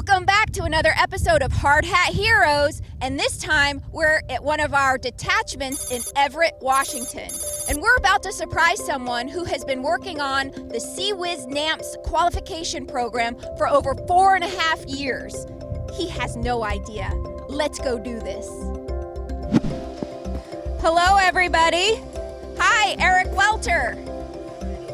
Welcome back to another episode of Hard Hat Heroes, and this time we're at one of our detachments in Everett, Washington. And we're about to surprise someone who has been working on the Sea-Whiz NAMPS qualification program for over 4.5 years. He has no idea. Let's go do this. Hello, everybody. Hi, Eric Welter.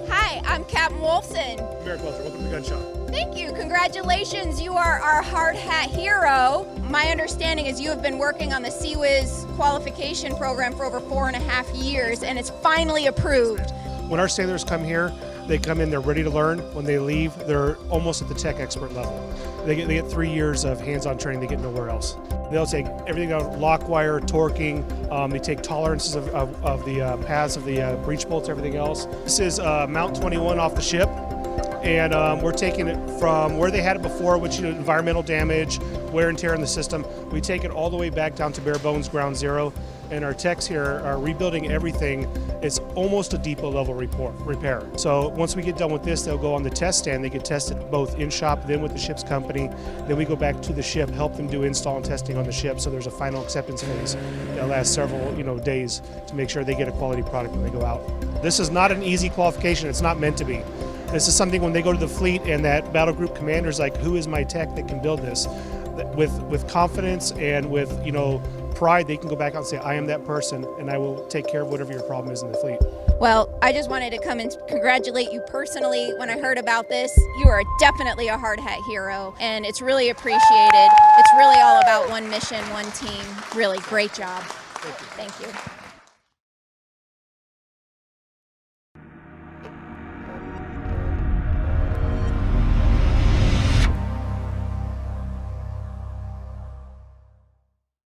Hi, I'm Captain Wolfson. Eric Welter, welcome to Gunshot. Thank you. Congratulations. You are our hard hat hero. My understanding is you have been working on the Sea-Whiz qualification program for over 4.5 years, and it's finally approved. When our sailors come here, they come in, they're ready to learn. When they leave, they're almost at the tech expert level. They get 3 years of hands-on training they get nowhere else. They'll take everything out, lock wire, torquing. They take tolerances of the paths of the breech bolts, everything else. This is Mount 21 off the ship. And we're taking it from where they had it before, which, environmental damage, wear and tear in the system. We take it all the way back down to bare bones, ground zero. And our techs here are rebuilding everything. It's almost a depot level repair. So once we get done with this, they'll go on the test stand. They get tested both in shop, then with the ship's company. Then we go back to the ship, help them do install and testing on the ship. So there's a final acceptance phase that lasts several days to make sure they get a quality product when they go out. This is not an easy qualification. It's not meant to be. This is something when they go to the fleet and that battle group commander's like, who is my tech that can build this? With confidence and with pride, they can go back out and say, I am that person, and I will take care of whatever your problem is in the fleet. Well, I just wanted to come and congratulate you personally. When I heard about this, you are definitely a hard hat hero, and it's really appreciated. It's really all about one mission, one team. Really great job. Thank you. Thank you.